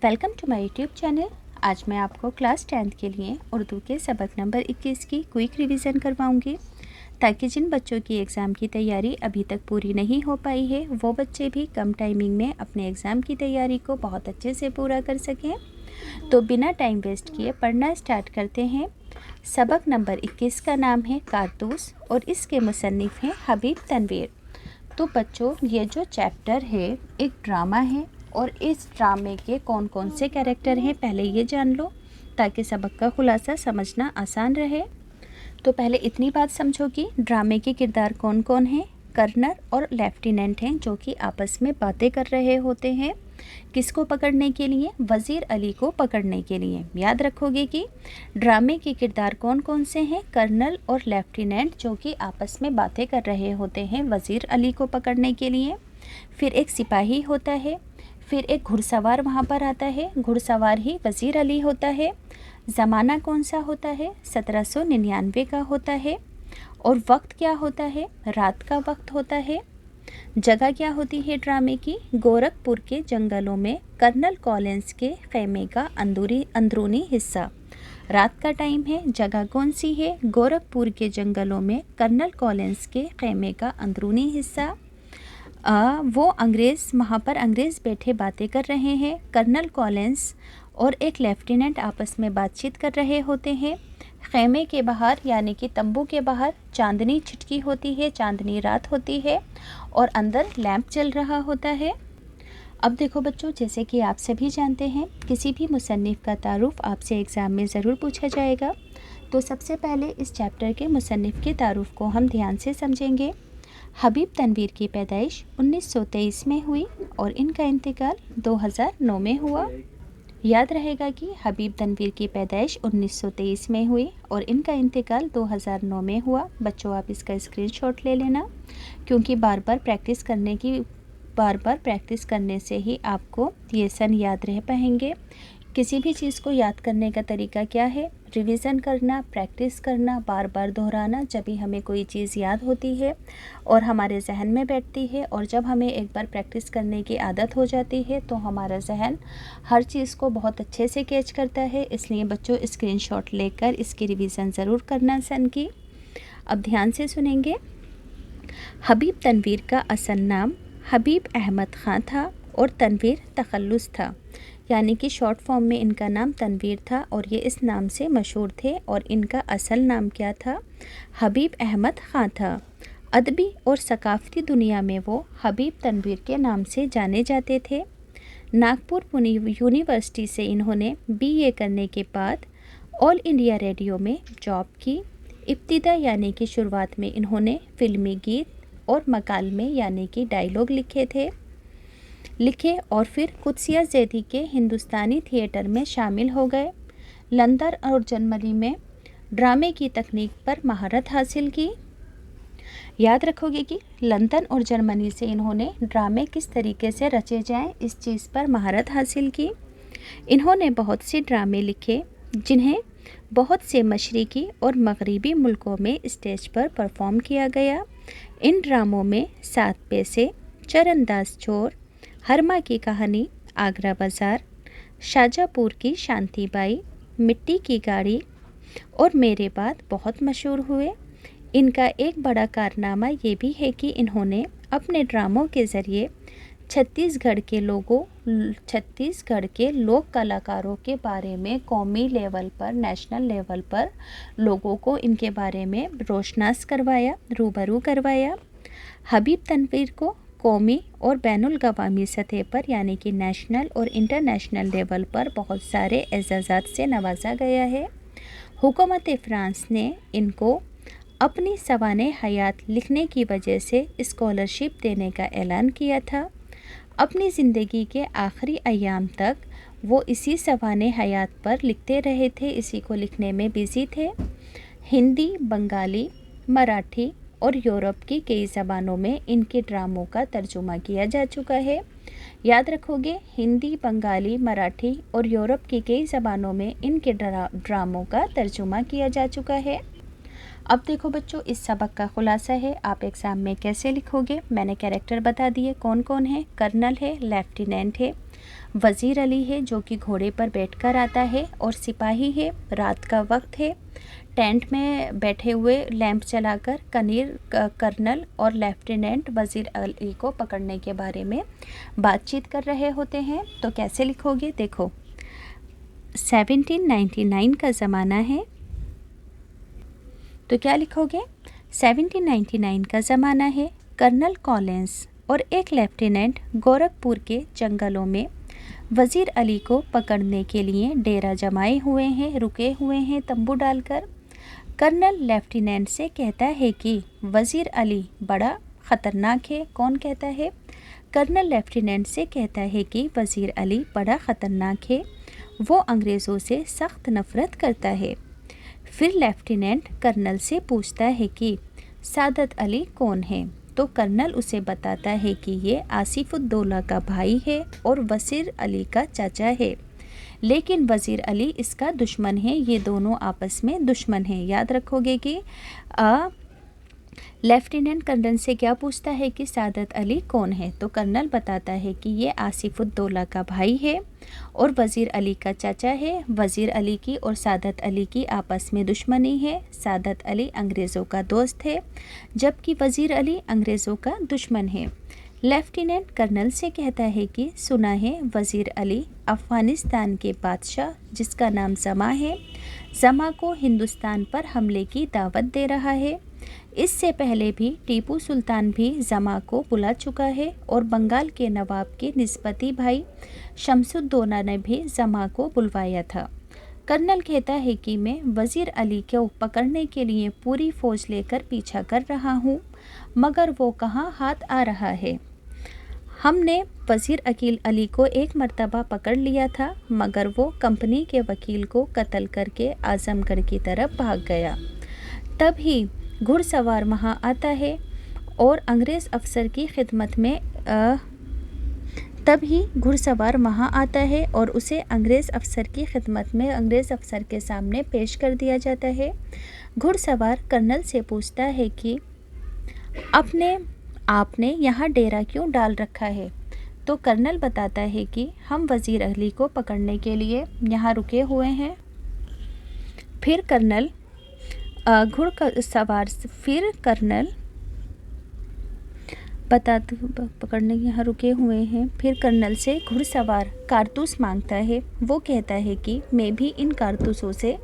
Welcome to my YouTube channel. आज मैं आपको क्लास 10th के लिए उर्दू के सबक नंबर 21 की क्विक रिवीजन करवाऊंगी, ताकि जिन बच्चों की एग्ज़ाम की तैयारी अभी तक पूरी नहीं हो पाई है वो बच्चे भी कम टाइमिंग में अपने एग्ज़ाम की तैयारी को बहुत अच्छे से पूरा कर सकें। तो बिना टाइम वेस्ट किए पढ़ना स्टार्ट करते हैं। सबक नंबर 21 का नाम है कारतूस और इसके मुसन्निफ़ हैं हबीब तनवीर। तो बच्चों, ये जो चैप्टर है एक ड्रामा है और इस ड्रामे के कौन कौन से कैरेक्टर हैं पहले ये जान लो, ताकि सबक का खुलासा समझना आसान रहे। तो पहले इतनी बात समझो कि ड्रामे के किरदार कौन कौन हैं। कर्नल और लेफ्टिनेंट हैं जो कि आपस में बातें कर रहे होते हैं। किसको पकड़ने के लिए? वज़ीर अली को पकड़ने के लिए। याद रखोगे कि ड्रामे के किरदार कौन कौन से हैं? कर्नल और लेफ्टिनेंट जो कि आपस में बातें कर रहे होते हैं वज़ीर अली को पकड़ने के लिए। फिर एक सिपाही होता है, फिर एक घुड़सवार वहाँ पर आता है, घुड़सवार ही वज़ीर अली होता है। ज़माना कौन सा होता है? 1799 का होता है। और वक्त क्या होता है? रात का वक्त होता है। जगह क्या होती है ड्रामे की? गोरखपुर के जंगलों में कर्नल कॉलिंस के खेमे का अंदरूनी हिस्सा। रात का टाइम है। जगह कौन सी है? गोरखपुर के जंगलों में कर्नल कॉलिंस के खेमे का अंदरूनी हिस्सा। वो अंग्रेज़, वहाँ पर अंग्रेज़ बैठे बातें कर रहे हैं। कर्नल कॉलिंस और एक लेफ्टिनेंट आपस में बातचीत कर रहे होते हैं। खेमे के बाहर यानी कि तंबू के बाहर चांदनी छिटकी होती है, चांदनी रात होती है और अंदर लैंप चल रहा होता है। अब देखो बच्चों, जैसे कि आप सभी जानते हैं किसी भी मुसन्निफ़ का तारुफ आपसे एग्ज़ाम में ज़रूर पूछा जाएगा। तो सबसे पहले इस चैप्टर के मुसन्निफ़ के तारुफ को हम ध्यान से समझेंगे। हबीब तनवीर की पैदाइश 1923 में हुई और इनका इंतकाल 2009 में हुआ। याद रहेगा कि हबीब तनवीर की पैदाइश 1923 में हुई और इनका इंतकाल 2009 में हुआ। बच्चों, आप इसका स्क्रीनशॉट ले लेना, क्योंकि बार बार प्रैक्टिस करने से ही आपको ये सन याद रह पाएंगे। किसी भी चीज़ को याद करने का तरीका क्या है? रिवीज़न करना, प्रैक्टिस करना, बार बार दोहराना। जब भी हमें कोई चीज़ याद होती है और हमारे जहन में बैठती है, और जब हमें एक बार प्रैक्टिस करने की आदत हो जाती है तो हमारा जहन हर चीज़ को बहुत अच्छे से कैच करता है। इसलिए बच्चों, स्क्रीनशॉट लेकर इसकी रिवीज़न ज़रूर करना सन की। अब ध्यान से सुनेंगे। हबीब तनवीर का असल नाम हबीब अहमद ख़ान था और तनवीर तखल्लुस था, यानी कि शॉर्ट फॉर्म में इनका नाम तनवीर था और ये इस नाम से मशहूर थे। और इनका असल नाम क्या था? हबीब अहमद ख़ान था। अदबी और सकाफ़ती दुनिया में वो हबीब तनवीर के नाम से जाने जाते थे। नागपुर यूनिवर्सिटी से इन्होंने BA करने के बाद ऑल इंडिया रेडियो में जॉब की। इब्तिदा यानी कि शुरुआत में इन्होंने फ़िल्मी गीत और मकालमे यानी कि डायलॉग लिखे और फिर कुदसिया ज़ैदी के हिंदुस्तानी थिएटर में शामिल हो गए। लंदन और जर्मनी में ड्रामे की तकनीक पर महारत हासिल की। याद रखोगे कि लंदन और जर्मनी से इन्होंने ड्रामे किस तरीके से रचे जाएं, इस चीज़ पर महारत हासिल की। इन्होंने बहुत से ड्रामे लिखे जिन्हें बहुत से मशरिकी और मगरिबी मुल्कों में स्टेज पर परफॉर्म किया गया। इन ड्रामों में 7 पैसे, चरणदास चोर, हरमा की कहानी, आगरा बाज़ार, शाजापुर की शांति बाई, मिट्टी की गाड़ी और मेरे बाद बहुत मशहूर हुए। इनका एक बड़ा कारनामा ये भी है कि इन्होंने अपने ड्रामों के ज़रिए छत्तीसगढ़ के लोक कलाकारों के बारे में कौमी लेवल पर, नेशनल लेवल पर लोगों को इनके बारे में रोशनास करवाया, रूबरू करवाया। हबीब तनवीर को कौमी और बैनुल-अक़वामी सतह पर यानी कि नेशनल और इंटरनेशनल लेवल पर बहुत सारे एजाज़ात से नवाजा गया है। हुकूमत फ़्रांस ने इनको अपनी सवाने हयात लिखने की वजह से स्कॉलरशिप देने का ऐलान किया था। अपनी ज़िंदगी के आखिरी अय्याम तक वो इसी सवाने हयात पर लिखते रहे थे, इसी को लिखने में बिज़ी थे। हिंदी, बंगाली, मराठी और यूरोप की कई ज़बानों में इनके ड्रामों का तर्जुमा किया जा चुका है। याद रखोगे, हिंदी, बंगाली, मराठी और यूरोप की कई ज़बानों में इनके ड्रामों का तर्जुमा किया जा चुका है। अब देखो बच्चों, इस सबक का खुलासा है आप एग्ज़ाम में कैसे लिखोगे। मैंने कैरेक्टर बता दिए कौन कौन है। कर्नल है, लेफ्टिनेंट है, वज़ीर अली है जो कि घोड़े पर बैठकर आता है और सिपाही है, रात का वक्त है, टेंट में बैठे हुए लैंप जलाकर कर्नल और लेफ्टिनेंट वज़ीर अली को पकड़ने के बारे में बातचीत कर रहे होते हैं। तो कैसे लिखोगे, देखो 1799 का ज़माना है, तो क्या लिखोगे, 1799 का ज़माना है। कर्नल कॉलिंस और एक लेफ्टिनेंट गोरखपुर के जंगलों में वज़ीर अली को पकड़ने के लिए डेरा जमाए हुए हैं, रुके हुए हैं तंबू डालकर। कर्नल लेफ्टिनेंट से कहता है कि वज़ीर अली बड़ा ख़तरनाक है। कौन कहता है? कर्नल लेफ्टिनेंट से कहता है कि वज़ीर अली बड़ा ख़तरनाक है, वो अंग्रेज़ों से सख्त नफ़रत करता है। फिर लेफ्टिनेंट कर्नल से पूछता है कि सादत अली कौन है, तो कर्नल उसे बताता है कि ये आसिफुद्दौला का भाई है और वज़ीर अली का चाचा है, लेकिन वज़ीर अली इसका दुश्मन है। ये दोनों आपस में दुश्मन हैं। याद रखोगे कि लेफ्टिनेंट कर्नल से क्या पूछता है कि सादत अली कौन है, तो कर्नल बताता है कि ये आसिफुद्दौला का भाई है और वज़ीर अली का चाचा है। वज़ीर अली की और सादत अली की आपस में दुश्मनी है। सादत अली अंग्रेज़ों का दोस्त है, जबकि वज़ीर अली अंग्रेज़ों का दुश्मन है। लेफ्टिनेंट कर्नल से कहता है कि सुना है वज़ीर अली अफ़गानिस्तान के बादशाह जिसका नाम ज़मा है, ज़मा को हिंदुस्तान पर हमले की दावत दे रहा है। इससे पहले भी टीपू सुल्तान भी ज़मा को बुला चुका है और बंगाल के नवाब के निस्बती भाई शमसुद्दौला ने भी ज़मा को बुलवाया था। कर्नल कहता है कि मैं वज़ीर अली को पकड़ने के लिए पूरी फ़ौज लेकर पीछा कर रहा हूँ, मगर वो कहाँ हाथ आ रहा है। हमने वज़ीर अली को एक मर्तबा पकड़ लिया था, मगर वो कंपनी के वकील को कत्ल करके आज़मगढ़ की तरफ भाग गया। तभी घुड़सवार वहाँ आता है और अंग्रेज़ अफसर की खिदमत में उसे अंग्रेज़ अफसर की खिदमत में अंग्रेज़ अफसर के सामने पेश कर दिया जाता है। घुड़सवार कर्नल से पूछता है कि आपने यहाँ डेरा क्यों डाल रखा है, तो कर्नल बताता है कि हम वज़ीर अली को पकड़ने के लिए यहाँ रुके हुए हैं। फिर कर्नल पकड़ने यहाँ रुके हुए हैं। फिर कर्नल से घुड़सवार कारतूस मांगता है। वो कहता है कि मैं भी इन कारतूसों से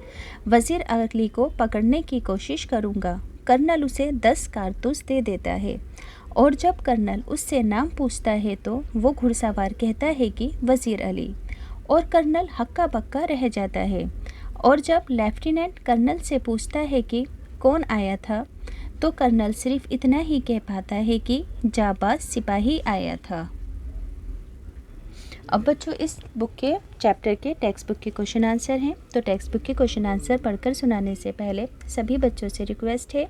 वज़ीर अली को पकड़ने की कोशिश करूँगा। कर्नल उसे 10 कारतूस दे देता है और जब कर्नल उससे नाम पूछता है तो वो घुड़सवार कहता है कि वज़ीर अली, और कर्नल हक्का बक्का रह जाता है। और जब लेफ्टिनेंट कर्नल से पूछता है कि कौन आया था, तो कर्नल सिर्फ इतना ही कह पाता है कि जाबाज सिपाही आया था। अब बच्चों इस बुक के चैप्टर के टेक्स्ट बुक के क्वेश्चन आंसर हैं। तो टेक्स्ट बुक के क्वेश्चन आंसर पढ़कर सुनाने से पहले सभी बच्चों से रिक्वेस्ट है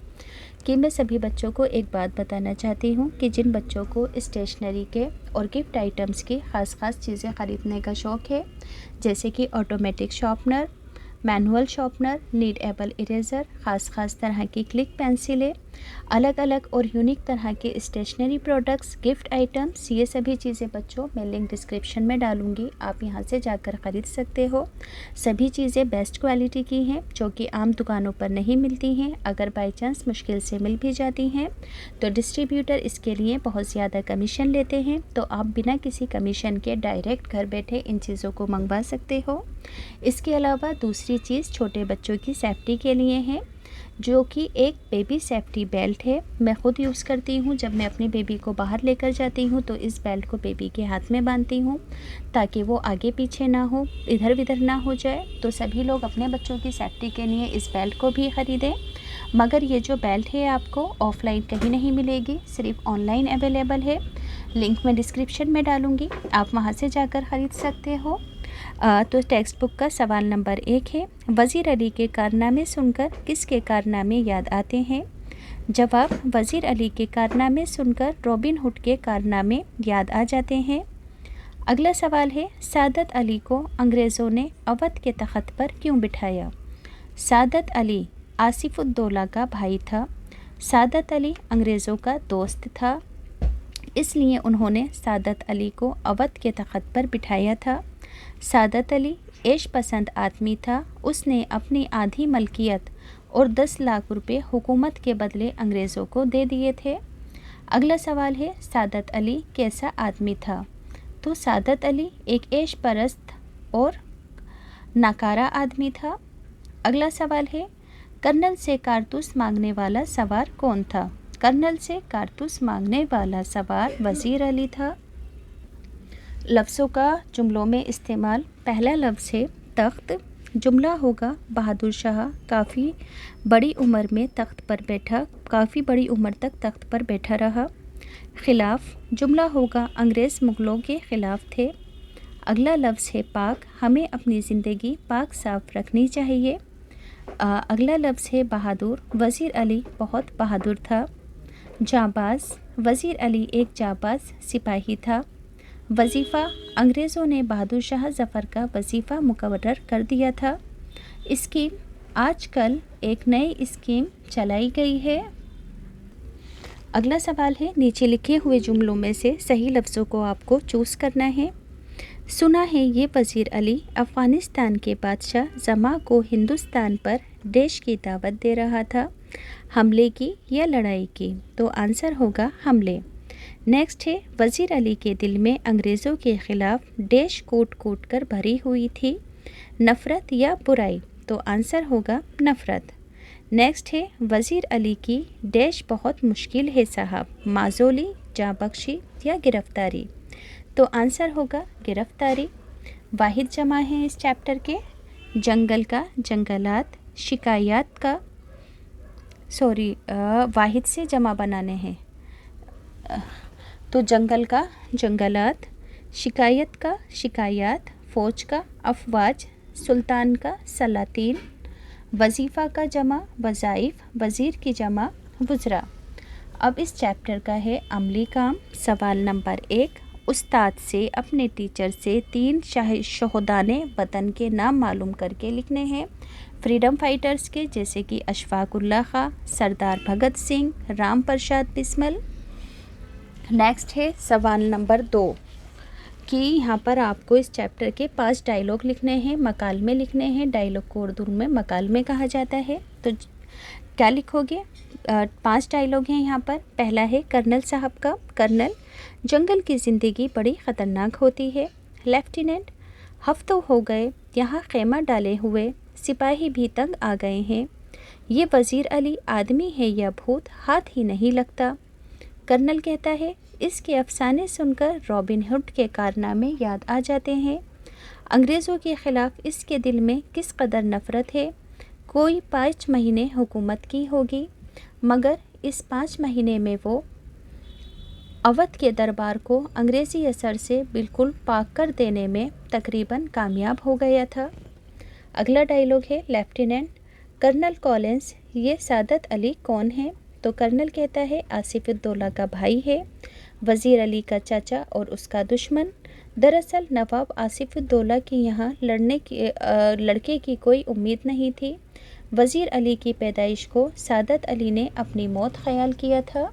कि मैं सभी बच्चों को एक बात बताना चाहती हूँ कि जिन बच्चों को स्टेशनरी के और गिफ्ट आइटम्स की ख़ास चीज़ें ख़रीदने का शौक़ है, जैसे कि automatic sharpener, manual sharpener, need able eraser, ख़ास तरह की क्लिक पेंसिलें, अलग अलग और यूनिक तरह के स्टेशनरी प्रोडक्ट्स, गिफ्ट आइटम्स, ये सभी चीज़ें बच्चों मैं लिंक डिस्क्रिप्शन में डालूंगी, आप यहां से जाकर ख़रीद सकते हो। सभी चीज़ें बेस्ट क्वालिटी की हैं जो कि आम दुकानों पर नहीं मिलती हैं। अगर बाई चांस मुश्किल से मिल भी जाती हैं तो डिस्ट्रीब्यूटर इसके लिए बहुत ज़्यादा कमीशन लेते हैं, तो आप बिना किसी कमीशन के डायरेक्ट घर बैठे इन चीज़ों को मंगवा सकते हो। इसके अलावा दूसरी चीज़ छोटे बच्चों की सेफ्टी के लिए है, जो कि एक बेबी सेफ्टी बेल्ट है। मैं ख़ुद यूज़ करती हूँ। जब मैं अपनी बेबी को बाहर लेकर जाती हूँ तो इस बेल्ट को बेबी के हाथ में बांधती हूँ ताकि वो आगे पीछे ना हो, इधर उधर ना हो जाए। तो सभी लोग अपने बच्चों की सेफ्टी के लिए इस बेल्ट को भी ख़रीदें। मगर ये जो बेल्ट है आपको ऑफ़लाइन कहीं नहीं मिलेगी, सिर्फ ऑनलाइन अवेलेबल है। लिंक मैं डिस्क्रिप्शन में डालूँगी, आप वहाँ से जाकर ख़रीद सकते हो। तो टेक्स्ट बुक का सवाल नंबर 1 है, वज़ीर अली के कारनामे सुनकर किसके कारनामे याद आते हैं? जवाब, वज़ीर अली के कारनामे सुनकर रॉबिन हुड के कारनामे याद आ जाते हैं। अगला सवाल है, सादत अली को अंग्रेज़ों ने अवध के तख्त पर क्यों बिठाया? सादत अली आसिफुद्दौला का भाई था। सादत अली अंग्रेज़ों का दोस्त था। اس لیے انہوں نے سعادت علی کو اودھ کے تخت پر بٹھایا تھا۔ سعادت علی عیش پسند آدمی تھا۔ اس نے اپنی آدھی ملکیت اور 10 لاکھ روپے حکومت کے بدلے انگریزوں کو دے دیے تھے۔ اگلا سوال ہے سعادت علی کیسا آدمی تھا؟ تو سعادت علی ایک عیش پرست اور ناکارہ آدمی تھا۔ اگلا سوال ہے کرنل سے کارتوس مانگنے والا سوار کون تھا؟ کرنل سے کارتوس مانگنے والا سوار وزیر علی تھا۔ لفظوں کا جملوں میں استعمال۔ پہلا لفظ ہے تخت۔ جملہ ہوگا بہادر شاہ کافی بڑی عمر میں تخت پر بیٹھا، کافی بڑی عمر تک تخت پر بیٹھا رہا۔ خلاف جملہ ہوگا انگریز مغلوں کے خلاف تھے۔ اگلا لفظ ہے پاک، ہمیں اپنی زندگی پاک صاف رکھنی چاہیے۔ اگلا لفظ ہے بہادر، وزیر علی بہت بہادر تھا۔ جانباز، وزیر علی ایک جانباز سپاہی تھا۔ وظیفہ، انگریزوں نے بہادر شاہ ظفر کا وظیفہ مقرر کر دیا تھا۔ اسکیم، آج کل ایک نئی اسکیم چلائی گئی ہے۔ اگلا سوال ہے نیچے لکھے ہوئے جملوں میں سے صحیح لفظوں کو آپ کو چوز کرنا ہے۔ سنا ہے یہ وزیر علی افغانستان کے بادشاہ زماں کو ہندوستان پر ڈیش کی دعوت دے رہا تھا، حملے کی یا لڑائی کی؟ تو آنسر ہوگا حملے۔ نیکسٹ ہے وزیر علی کے دل میں انگریزوں کے خلاف ڈیش کوٹ کوٹ کر بھری ہوئی تھی، نفرت یا برائی؟ تو آنسر ہوگا نفرت۔ نیکسٹ ہے وزیر علی کی ڈیش بہت مشکل ہے صاحب، معزولی، جاں بخشی یا گرفتاری؟ تو آنسر ہوگا گرفتاری۔ واحد جمع ہیں اس چیپٹر کے جنگل کا، جنگلات، شکایات کا، واحد سے جمع بنانے ہیں تو جنگل کا جنگلات، شکایت کا شکایات، فوج کا افواج، سلطان کا سلاطین، وظیفہ کا جمع وظائف، وزیر کی جمع وزراء۔ اب اس چیپٹر کا ہے عملی کام۔ سوال نمبر 1، استاد سے اپنے ٹیچر سے 3 شہدائے وطن کے نام معلوم کر کے لکھنے ہیں۔ فریڈم فائٹرز کے جیسے کہ اشفاق اللہ خاں، سردار بھگت سنگھ، رام پرساد بسمل۔ نیکسٹ ہے سوال نمبر 2 کہ یہاں پر آپ کو اس چیپٹر کے 5 ڈائیلاگ لکھنے ہیں، مکالمے لکھنے ہیں۔ ڈائیلاگ کو اردو میں مکالمے کہا جاتا ہے۔ تو کیا لکھو گے؟ 5 ڈائیلاگ ہیں یہاں پر۔ پہلا ہے کرنل صاحب کا۔ کرنل، جنگل کی زندگی بڑی خطرناک ہوتی ہے۔ لیفٹیننٹ، ہفتوں ہو گئے یہاں خیمہ ڈالے ہوئے، سپاہی بھی تنگ آ گئے ہیں۔ یہ وزیر علی آدمی ہے یا بھوت، ہاتھ ہی نہیں لگتا۔ کرنل کہتا ہے اس کے افسانے سن کر رابن ہڈ کے کارنامے یاد آ جاتے ہیں۔ انگریزوں کے خلاف اس کے دل میں کس قدر نفرت ہے۔ کوئی 5 مہینے حکومت کی ہوگی، مگر اس 5 مہینے میں وہ اودھ کے دربار کو انگریزی اثر سے بالکل پاک کر دینے میں تقریباً کامیاب ہو گیا تھا۔ اگلا ڈائیلاگ ہے لیفٹیننٹ، کرنل کولنس، یہ سعادت علی کون ہے؟ تو کرنل کہتا ہے آصف الدولہ کا بھائی ہے، وزیر علی کا چاچا اور اس کا دشمن۔ دراصل نواب آصف الدولہ کی یہاں لڑکے کی کوئی امید نہیں تھی۔ وزیر علی کی پیدائش کو سعادت علی نے اپنی موت خیال کیا تھا۔